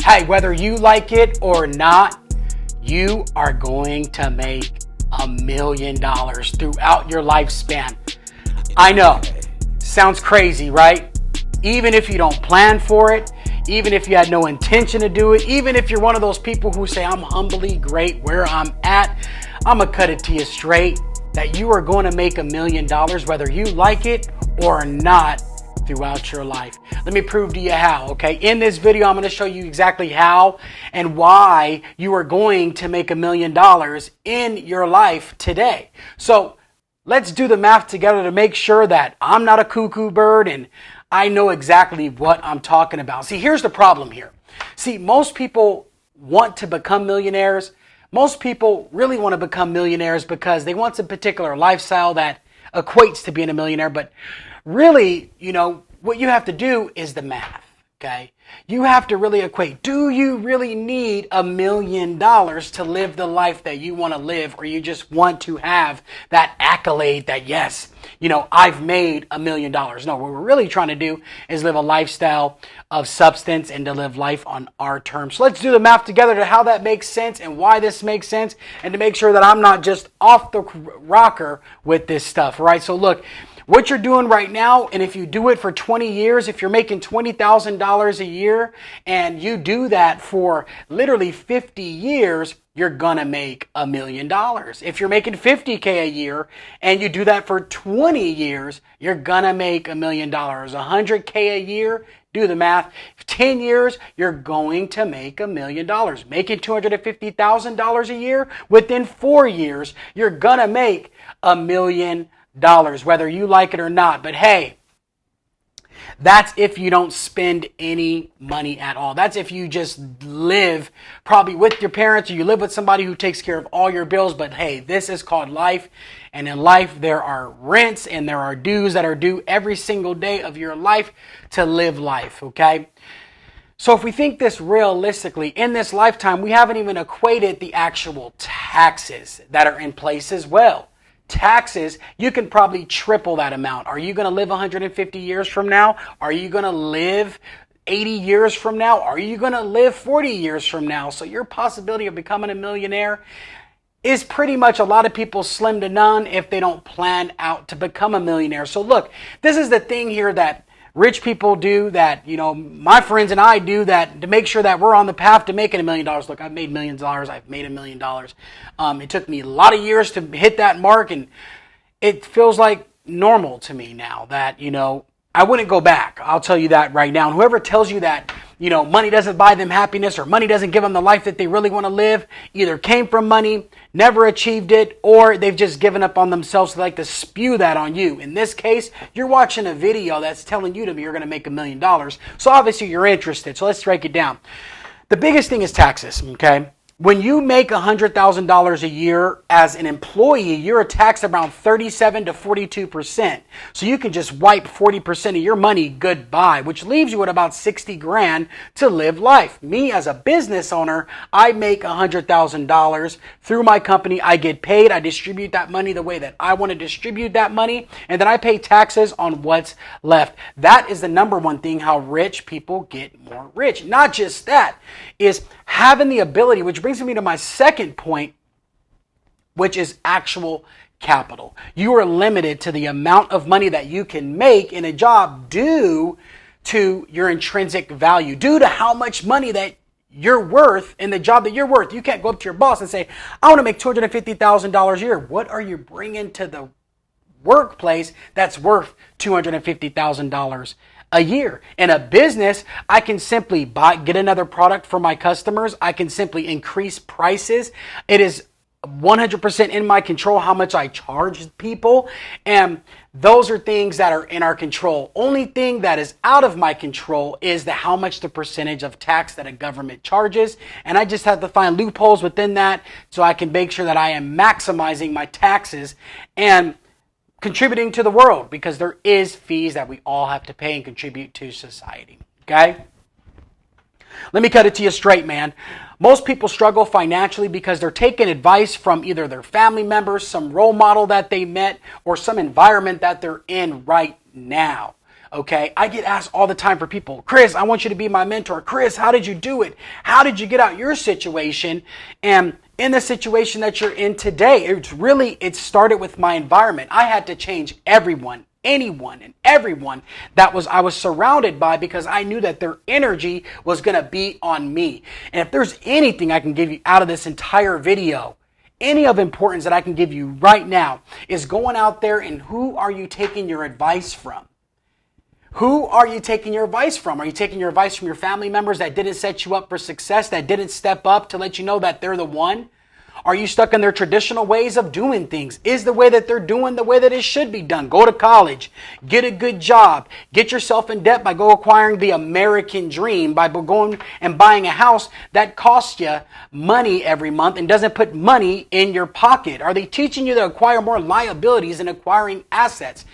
Hey, whether you like it or not, you are going to make $1 million throughout your lifespan. I know, sounds crazy, right? Even if you don't plan for it, even if you had no intention to do it, even if you're one of those people who say, I'm humbly great where I'm at, I'm gonna cut it to you straight that you are going to make $1 million whether you like it or not throughout your life. Let me prove to you how, okay? In this video, I'm going to show you exactly how and why you are going to make $1 million in your life today. So let's do the math together to make sure that I'm not a cuckoo bird and I know exactly what I'm talking about. See, here's the problem here. See, most people want to become millionaires. Most people really want to become millionaires because they want some particular lifestyle that equates to being a millionaire, but really, what you have to do is the math, okay? You have to really equate. Do you really need $1 million to live the life that you want to live, or you just want to have that accolade that, yes, I've made $1 million? No, what we're really trying to do is live a lifestyle of substance and to live life on our terms. So let's do the math together to how that makes sense and why this makes sense, and to make sure that I'm not just off the rocker with this stuff, right? So look, what you're doing right now, and if you do it for 20 years, if you're making $20,000 a year and you do that for literally 50 years, you're gonna make $1 million. If you're making $50K a year and you do that for 20 years, you're gonna make $1 million. $100K a year, do the math. 10 years, you're going to make $1 million. Making $250,000 a year, within 4 years, you're gonna make $1 million. Whether you like it or not. But hey, that's if you don't spend any money at all. That's if you just live probably with your parents, or you live with somebody who takes care of all your bills. But hey, this is called life. And in life, there are rents and there are dues that are due every single day of your life to live life, okay? So if we think this realistically, in this lifetime, we haven't even equated the actual taxes that are in place as well. Taxes, you can probably triple that amount. Are you going to live 150 years from now? Are you going to live 80 years from now? Are you going to live 40 years from now? So your possibility of becoming a millionaire is pretty much a lot of people slim to none if they don't plan out to become a millionaire. So look, this is the thing here that rich people do, that, my friends and I do, that to make sure that we're on the path to making $1 million. Look, I've made millions of dollars. I've made $1 million. It took me a lot of years to hit that mark, and it feels like normal to me now that, I wouldn't go back. I'll tell you that right now. And whoever tells you that, money doesn't buy them happiness, or money doesn't give them the life that they really want to live, either came from money, never achieved it, or they've just given up on themselves. They like to spew that on you. In this case, you're watching a video that's telling you you're going to make $1 million. So obviously you're interested. So let's break it down. The biggest thing is taxes, okay? When you make $100,000 a year as an employee, you're taxed around 37 to 42%. So you can just wipe 40% of your money goodbye, which leaves you with about 60 grand to live life. Me as a business owner, I make $100,000 through my company. I get paid. I distribute that money the way that I want to distribute that money, and then I pay taxes on what's left. That is the number one thing how rich people get more rich. Not just that, is having the ability, which brings me to my second point, which is actual capital. You are limited to the amount of money that you can make in a job due to your intrinsic value, due to how much money that you're worth in the job that you're worth. You can't go up to your boss and say, I want to make $250,000 a year. What are you bringing to the workplace that's worth $250,000 a year? In a business, I can simply get another product for my customers. I can simply increase prices. It is 100% in my control how much I charge people. And those are things that are in our control. Only thing that is out of my control is how much the percentage of tax that a government charges. And I just have to find loopholes within that so I can make sure that I am maximizing my taxes and contributing to the world, because there is fees that we all have to pay and contribute to society. Okay? Let me cut it to you straight, man. Most people struggle financially because they're taking advice from either their family members, some role model that they met, or some environment that they're in right now. Okay, I get asked all the time for people, Chris, I want you to be my mentor. Chris, how did you do it? How did you get out your situation? And in the situation that you're in today, it started with my environment. I had to change everyone, anyone, and everyone that I was surrounded by, because I knew that their energy was going to be on me. And if there's anything I can give you out of this entire video, any of importance that I can give you right now, is going out there and who are you taking your advice from? Who are you taking your advice from? Are you taking your advice from your family members that didn't set you up for success, that didn't step up to let you know that they're the one? Are you stuck in their traditional ways of doing things? Is the way that they're doing the way that it should be done? Go to college, get a good job, get yourself in debt by acquiring the American dream, by going and buying a house that costs you money every month and doesn't put money in your pocket. Are they teaching you to acquire more liabilities and acquiring assets?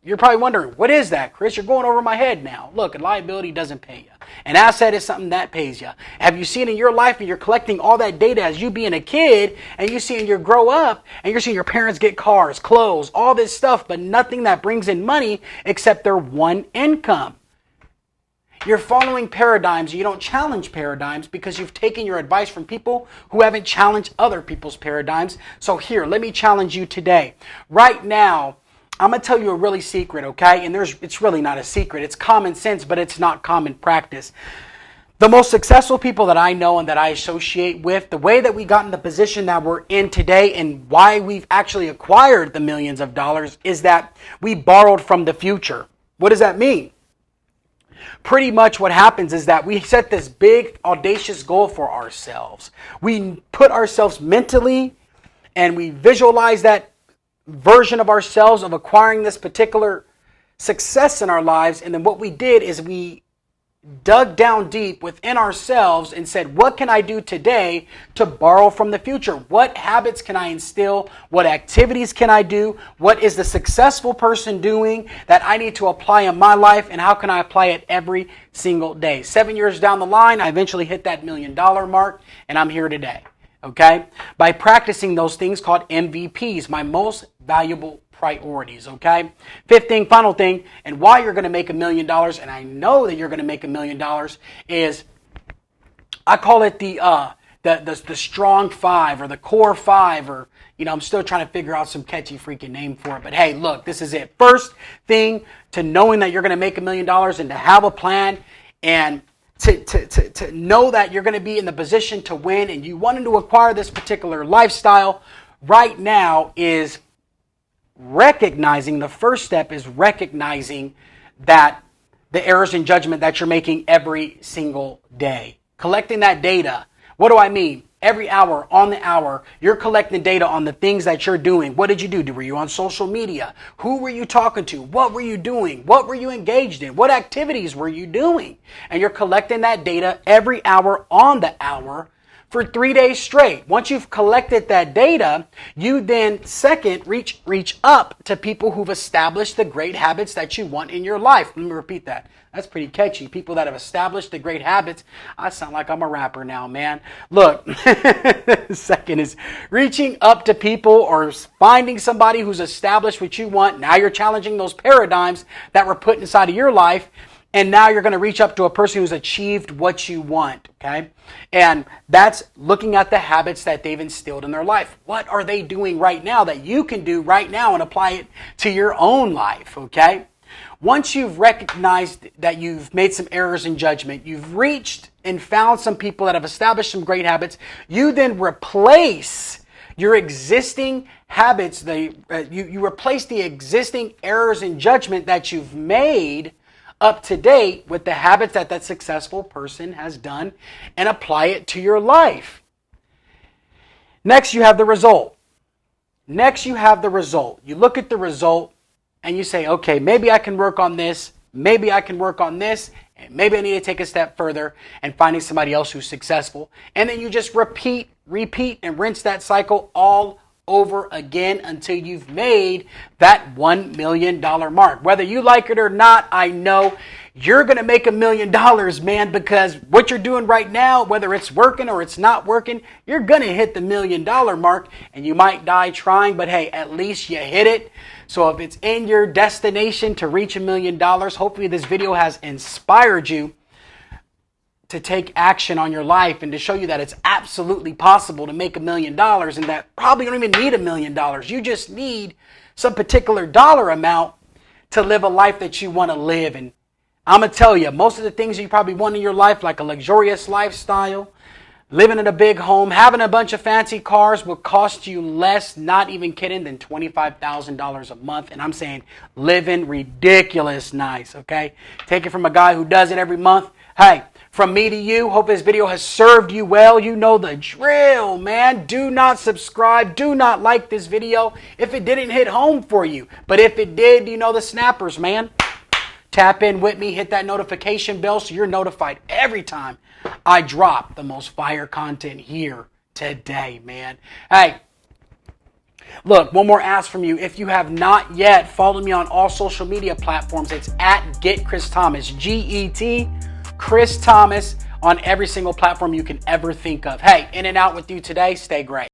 You're probably wondering, what is that, Chris? You're going over my head now. Look, a liability doesn't pay you. An asset is something that pays you. Have you seen in your life, and you're collecting all that data as you being a kid, and you see and you grow up, and you're seeing your parents get cars, clothes, all this stuff, but nothing that brings in money except their one income. You're following paradigms. You don't challenge paradigms because you've taken your advice from people who haven't challenged other people's paradigms. So here, let me challenge you today. Right now, I'm going to tell you a really secret, okay? And it's really not a secret. It's common sense, but it's not common practice. The most successful people that I know and that I associate with, the way that we got in the position that we're in today and why we've actually acquired the millions of dollars, is that we borrowed from the future. What does that mean? Pretty much what happens is that we set this big, audacious goal for ourselves. We put ourselves mentally and we visualize that version of ourselves of acquiring this particular success in our lives. And then what we did is we dug down deep within ourselves and said, what can I do today to borrow from the future? What habits can I instill? What activities can I do? What is the successful person doing that I need to apply in my life? And how can I apply it every single day? 7 years down the line, I eventually hit that $1 million mark, and I'm here today. Okay? By practicing those things called MVPs, my most valuable priorities. Okay? Fifth thing, final thing, and why you're going to make $1 million, and I know that you're going to make $1 million, is I call it the strong five, or the core five, or I'm still trying to figure out some catchy freaking name for it. But hey, look, this is it. First thing to knowing that you're going to make $1 million and to have a plan and to know that you're going to be in the position to win and you wanted to acquire this particular lifestyle right now is recognizing, the first step is recognizing that the errors in judgment that you're making every single day. Collecting that data. What do I mean? Every hour, on the hour, you're collecting data on the things that you're doing. What did you do? Were you on social media? Who were you talking to? What were you doing? What were you engaged in? What activities were you doing? And you're collecting that data every hour, on the hour, for 3 days straight. Once you've collected that data, you then second reach up to people who've established the great habits that you want in your life. Let me repeat that. That's pretty catchy. People that have established the great habits. I sound like I'm a rapper now, man. Look, second is reaching up to people or finding somebody who's established what you want. Now you're challenging those paradigms that were put inside of your life. And now you're going to reach up to a person who's achieved what you want, okay? And that's looking at the habits that they've instilled in their life. What are they doing right now that you can do right now and apply it to your own life, okay? Once you've recognized that you've made some errors in judgment, you've reached and found some people that have established some great habits, you then replace your existing habits. You replace the existing errors in judgment that you've made up to date with the habits that successful person has done and apply it to your life. Next, you have the result. You look at the result and you say, okay, maybe I can work on this. Maybe I can work on this. And maybe I need to take a step further and finding somebody else who's successful. And then you just repeat and rinse that cycle all over again until you've made that $1 million mark. Whether you like it or not, I know you're going to make $1 million, man, because what you're doing right now, whether it's working or it's not working, you're going to hit the $1 million mark, and you might die trying, but hey, at least you hit it. So if it's in your destination to reach $1 million, hopefully this video has inspired you to take action on your life and to show you that it's absolutely possible to make $1 million, and that probably you don't even need $1 million. You just need some particular dollar amount to live a life that you want to live. And I'm going to tell you, most of the things you probably want in your life, like a luxurious lifestyle, living in a big home, having a bunch of fancy cars, will cost you less, not even kidding, than $25,000 a month. And I'm saying living ridiculous nice, okay? Take it from a guy who does it every month. Hey, from me to you, hope this video has served you well. You know the drill, man. Do not subscribe. Do not like this video if it didn't hit home for you. But if it did, you know the snappers, man. Tap in with me. Hit that notification bell so you're notified every time I drop the most fire content here today, man. Hey, look, one more ask from you. If you have not yet, follow me on all social media platforms. It's at Get Chris Thomas, G-E-T, Chris Thomas, on every single platform you can ever think of. Hey, in and out with you today. Stay great.